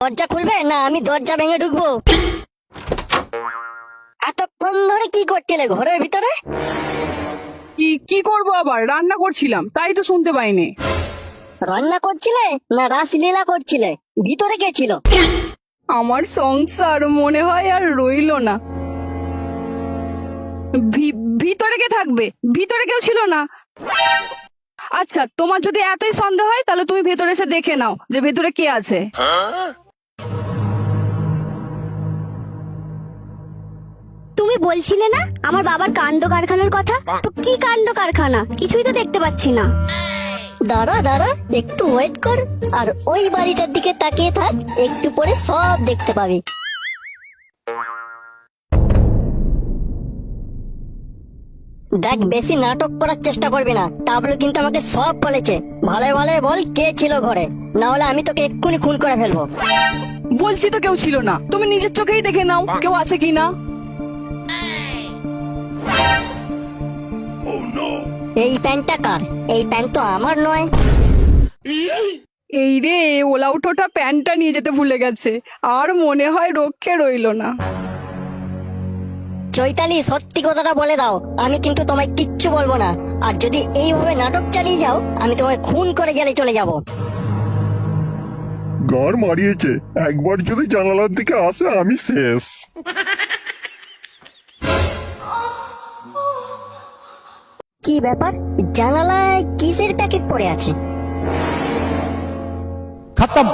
দরজা খুলবে না আমি দরজা ভেঙে ঢুকবো? এতক্ষণ ধরে কি করছিলে ঘরের ভিতরে? কি কি করবো, আবার রান্না করছিলাম, তাই তো শুনতে পাইনি। রান্না করছিলে না রাসলীলা করছিলে? ভিতরে কে ছিল? আমার সংসার মনে হয় আর রইলো না। ভিতরে কে থাকবে? ভিতরে কেউ ছিল না। আচ্ছা, তোমার যদি এতই সন্দেহ হয় তাহলে তুমি ভেতরে এসে দেখে নাও যে ভেতরে কে আছে। তুমি বলছিলে না আমার বাবার কাণ্ড কারখানার কথা? তো কি কাণ্ড কারখানা? কিছুই তো দেখতে পাচ্ছি না। দাঁড়া দাঁড়া একটু ওয়েট কর, আর ওই বাড়িটার দিকে তাকিয়ে থাক, একটু পরে সব দেখতে পাবি। দেখ, বেশি নাটক করার চেষ্টা করবি না। টাবলু কিন্তু আমাকে সব বলেছে। ভালো ভালো বল কে ছিল ঘরে, না হলে আমি তোকে এক্ষুনি খুন করে ফেলবো। বলছি তো কেউ ছিল না, তুমি নিজের চোখেই দেখে নাও কেউ আছে কিনা। এই প্যান্টটা কার? এই প্যান্ট তো আমার নয়। এই রে, ওলা উঠোটা প্যান্টটা নিয়ে যেতে ভুলে গেছে, আর মনে হয় রক্ষে রইলো না। চৈতালি, সত্যি কথাটা বলে দাও, আমি কিন্তু তোমায় কিচ্ছু বলবো না। আর যদি এইভাবে নাটক চালিয়ে যাও, আমি তোমায় খুন করে জেলে চলে যাব। গাড় মারিয়েছে, একবার যদি জানালার দিকে আসে আমি শেষ। কি ব্যাপার? জানালায় কিসের প্যাকেট পড়ে আছে? खत्म।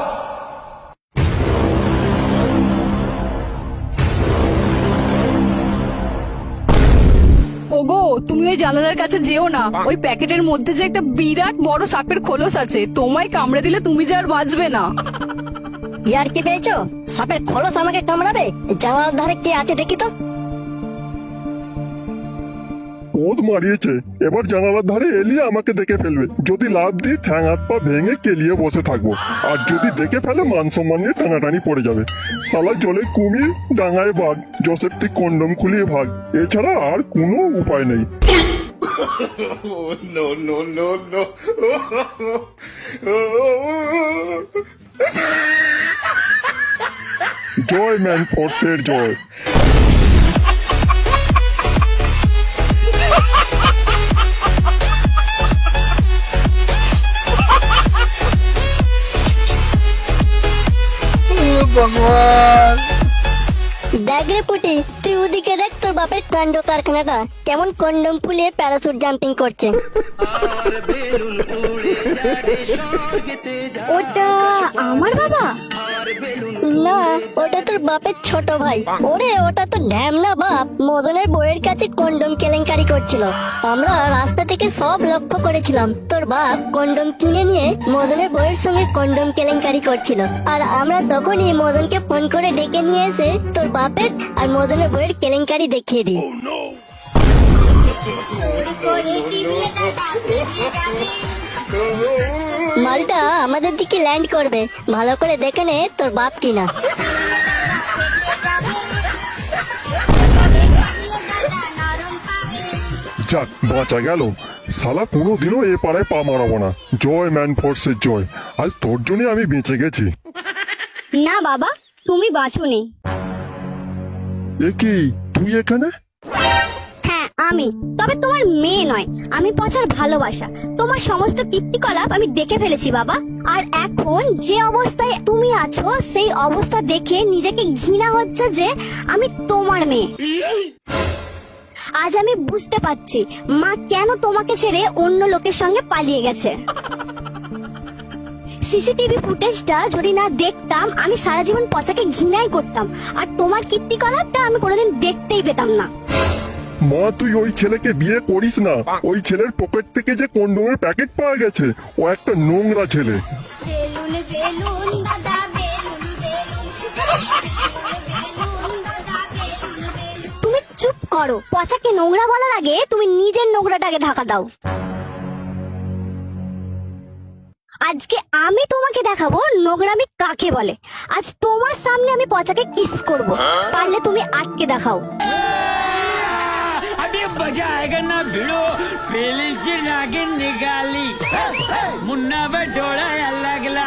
ওগো, তুমি ওই জানালার কাছে যেও না। ওই প্যাকেটের মধ্যে যে একটা বিরাট বড় সাপের খোলস আছে, তোমায় কামড়ে দিলে তুমি যে আর বাঁচবে না। ইয়ার কি পেয়েছো? সাপের খোলস আমাকে কামড়াবে? জানালার ধারে কে আছে দেখি তো। কোদ মারিয়েছে, এবার জানালার ধারে এলিয়ে আমাকে দেখে ফেলবে। যদি লাভ দিয়ে ঠ্যাং হাত পা ভেঙে কেলিয়ে বসে থাকবো, আর যদি দেখে ফেলে মান সম্মান নিয়ে টানাটানি পড়ে যাবে। সালা জলে কুমির, ডাঙায় বাঘ, জোসেফ তুই কন্ডম খুলিয়ে ভাগ, এছাড়া আর কোনো উপায় নেই। No, no, no, no. জয় ম্যান ফোর্সের জয়। भगवान। দেখ রে পুটি, তুই ওদিকে দেখ, তোর বাপের কাণ্ড কারখানাটা কেমন কন্ডম ফুলিয়ে প্যারাসুট জাম্পিং করছে। ওটা আমার বাবা? না, ওটা তোর বাপের ছোট ভাই। ওরে, ওটা তো ঢ্যামনা বাপ মদনের বউয়ের কাছে কন্ডম কেলেঙ্কারি করছিল। আমরা রাস্তা থেকে সব লক্ষ্য করেছিলাম। তোর বাপ কন্ডম কিনে নিয়ে মদনের বউয়ের সঙ্গে কন্ডম কেলেঙ্কারি করছিল, আর আমরা তখনই মদনকে ফোন করে ডেকে নিয়ে এসে তোর বাপের আর মদনের বউয়ের কেলেঙ্কারি দেখিয়ে দিই। মালটা আমাদের দিকে ল্যান্ড করবে, ভালো করে দেখে নে তোর বাপ কিনা। যাক, বাঁচা গেল। সালা কোনোদিনও এ পাড়ায় পা মারাবো না। জয় ম্যান ফোর্সের জয়। আজ তোর জন্য আমি বেঁচে গেছি। না বাবা, তুমি বাঁচোনি। এ কি, তুই এখানে? হ্যাঁ আমি, তবে তোমার মেয়ে নয়। আমি পচার ভালোবাসা। তোমার সমস্ত কীর্তিকলাপ আমি দেখে ফেলেছি বাবা। আর এখন যে অবস্থায় তুমি আছো, সেই অবস্থা দেখে নিজেকে ঘৃণা হচ্ছে যে আমি তোমার মেয়ে। আজ আমি বুঝতে পারছি মা কেন তোমাকে ছেড়ে অন্য লোকের সঙ্গে পালিয়ে গেছে। সিসিটিভি ফুটেজটা যদি না দেখতাম, আমি সারা জীবন পচাকে ঘৃণাই করতাম, আর তোমার কীর্তিকলাপটা আমি কোনোদিন দেখতেই পেতাম না। মা, তুই ওই ছেলেকে বিয়ে করিস না। ওই ছেলের পকেট থেকে যে কন্ডোমের প্যাকেট পাওয়া গেছে, ও একটা নোংরা ছেলে। বেলুন বেলুন দাদা বেলুন বেলুন। তুমি চুপ করো। পচাকে নোংরা বলার আগে তুমি নিজের নোংরাটাকে ঢাকা দাও। আজকে আমি তোমাকে দেখাবো নোংরামি কাকে বলে। আজ তোমার সামনে আমি পচাকে কিস করব, পারলে তুমি আটকে দেখাও। अभी मजा आएगा ना भिड़ो। पहले से नागिन निकाली मुन्ना बटोड़ा अलगला।